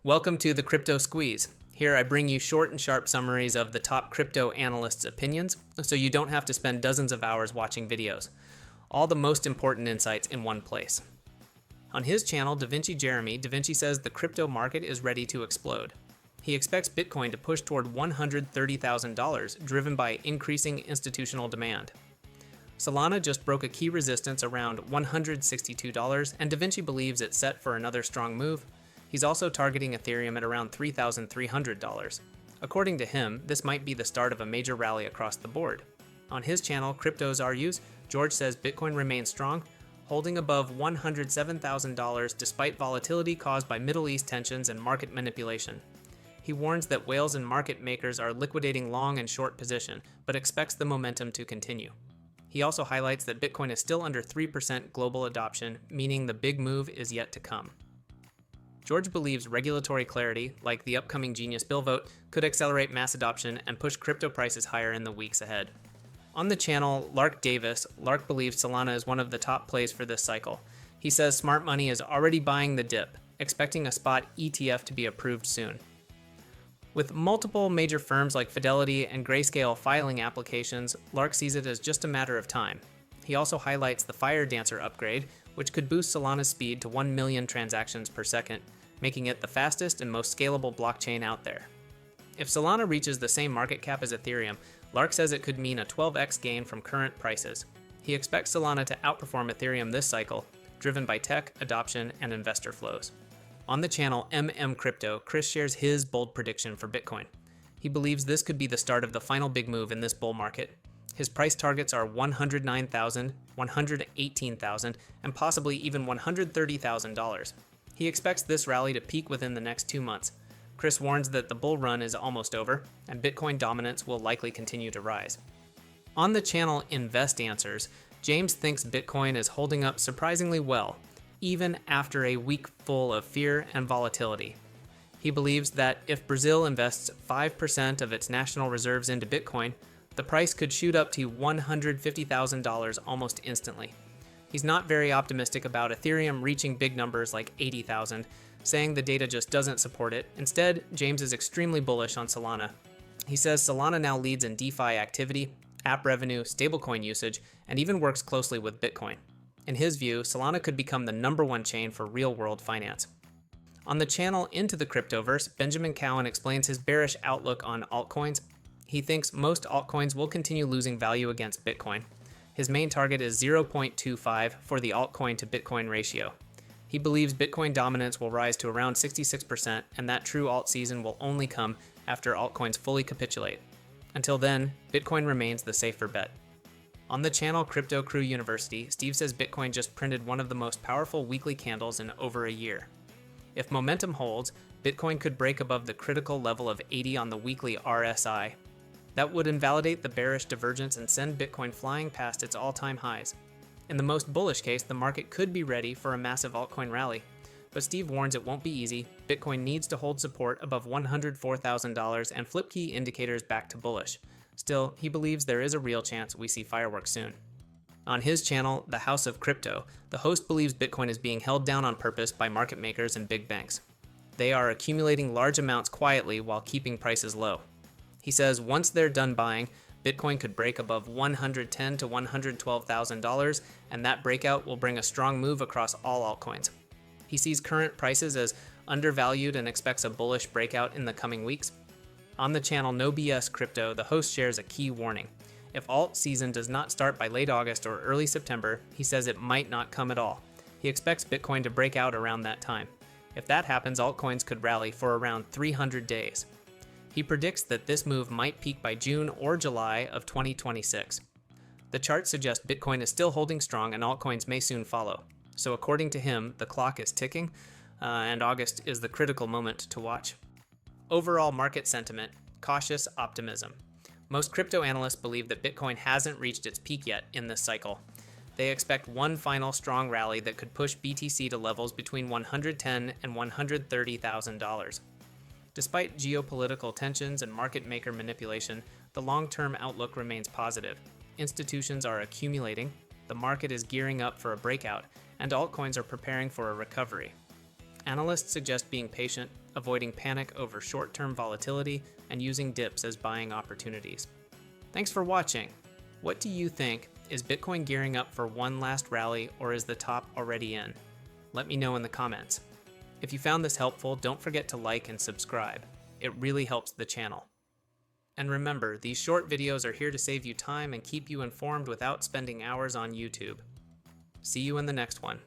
Welcome to the Crypto Squeeze. Here I bring you short and sharp summaries of the top crypto analysts' opinions, so you don't have to spend dozens of hours watching videos. All the most important insights in one place. On his channel, Davinci Jeremie, Davinci says the crypto market is ready to explode. He expects Bitcoin to push toward $130,000, driven by increasing institutional demand. Solana just broke a key resistance around $162, and Davinci believes it's set for another strong move. He's also targeting Ethereum at around $3,300. According to him, this might be the start of a major rally across the board. On his channel, CryptosRUs, George says Bitcoin remains strong, holding above $107,000 despite volatility caused by Middle East tensions and market manipulation. He warns that whales and market makers are liquidating long and short position, but expects the momentum to continue. He also highlights that Bitcoin is still under 3% global adoption, meaning the big move is yet to come. George believes regulatory clarity, like the upcoming Genius Bill vote, could accelerate mass adoption and push crypto prices higher in the weeks ahead. On the channel Lark Davis, Lark believes Solana is one of the top plays for this cycle. He says smart money is already buying the dip, expecting a spot ETF to be approved soon. With multiple major firms like Fidelity and Grayscale filing applications, Lark sees it as just a matter of time. He also highlights the Fire Dancer upgrade, which could boost Solana's speed to 1 million transactions per second, making it the fastest and most scalable blockchain out there. If Solana reaches the same market cap as Ethereum, Lark says it could mean a 12x gain from current prices. He expects Solana to outperform Ethereum this cycle, driven by tech, adoption, and investor flows. On the channel MMCrypto, Chris shares his bold prediction for Bitcoin. He believes this could be the start of the final big move in this bull market. His price targets are $109,000, $118,000, and possibly even $130,000. He expects this rally to peak within the next 2 months. Chris warns that the bull run is almost over, and Bitcoin dominance will likely continue to rise. On the channel InvestAnswers, James thinks Bitcoin is holding up surprisingly well, even after a week full of fear and volatility. He believes that if Brazil invests 5% of its national reserves into Bitcoin, the price could shoot up to $150,000 almost instantly. He's not very optimistic about Ethereum reaching big numbers like 80,000, saying the data just doesn't support it. Instead, James is extremely bullish on Solana. He says Solana now leads in DeFi activity, app revenue, stablecoin usage, and even works closely with Bitcoin. In his view, Solana could become the #1 chain for real-world finance. On the channel Into the Cryptoverse, Benjamin Cowen explains his bearish outlook on altcoins. He thinks most altcoins will continue losing value against Bitcoin. His main target is 0.25 for the altcoin to Bitcoin ratio. He believes Bitcoin dominance will rise to around 66%, and that true Altseason will only come after altcoins fully capitulate. Until then, Bitcoin remains the safer bet. On the channel Crypto Crew University, Steve says Bitcoin just printed one of the most powerful weekly candles in over a year. If momentum holds, Bitcoin could break above the critical level of 80 on the weekly RSI. That would invalidate the bearish divergence and send Bitcoin flying past its all-time highs. In the most bullish case, the market could be ready for a massive altcoin rally. But Steve warns it won't be easy. Bitcoin needs to hold support above $104,000 and flip key indicators back to bullish. Still, he believes there is a real chance we see fireworks soon. On his channel, The House of Crypto, the host believes Bitcoin is being held down on purpose by market makers and big banks. They are accumulating large amounts quietly while keeping prices low. He says once they're done buying, Bitcoin could break above $110,000 to $112,000, and that breakout will bring a strong move across all altcoins. He sees current prices as undervalued and expects a bullish breakout in the coming weeks. On the channel No BS Crypto, the host shares a key warning. If Altseason does not start by late August or early September, he says it might not come at all. He expects Bitcoin to break out around that time. If that happens, altcoins could rally for around 300 days. He predicts that this move might peak by June or July of 2026. The chart suggests Bitcoin is still holding strong and altcoins may soon follow. So according to him, the clock is ticking, and August is the critical moment to watch. Overall market sentiment, cautious optimism. Most crypto analysts believe that Bitcoin hasn't reached its peak yet in this cycle. They expect one final strong rally that could push BTC to levels between $110,000 and $130,000. Despite geopolitical tensions and market maker manipulation, the long-term outlook remains positive. Institutions are accumulating, the market is gearing up for a breakout, and altcoins are preparing for a recovery. Analysts suggest being patient, avoiding panic over short-term volatility, and using dips as buying opportunities. Thanks for watching. What do you think? Is Bitcoin gearing up for one last rally, or is the top already in? Let me know in the comments. If you found this helpful, don't forget to like and subscribe. It really helps the channel. And remember, these short videos are here to save you time and keep you informed without spending hours on YouTube. See you in the next one.